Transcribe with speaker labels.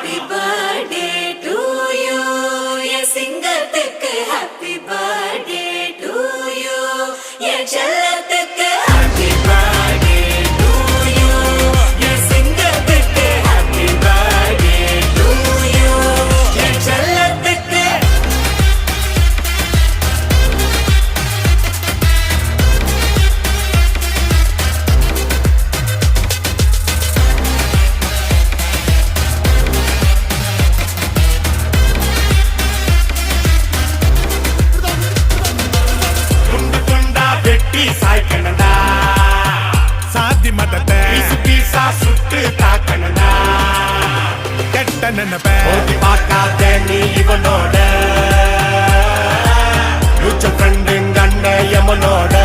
Speaker 1: Happy birthday to you என் சிங்கத்துக்கு happy birthday to you என் செல்லத்துக்கு ஹாப்பி பர்த்டே டு யூ என் சிங்கத்துக்கு ஹாப்பி பர்த்டே டு யூ என் செல்லத்துக்கு.
Speaker 2: துண்டு துண்டா வெட்டி சாய்க்கணும்டா,
Speaker 3: சாதி மதத்தை
Speaker 2: பீசு பீசா சுட்டு தாக்கணும்டா.
Speaker 3: கெட்ட நினைப்ப
Speaker 2: ஓட்டி பார்க்காத நீ இவனோட ஃபியூச்சர் ஃப்ரெண்டுங்க அண்ணன் எமனோட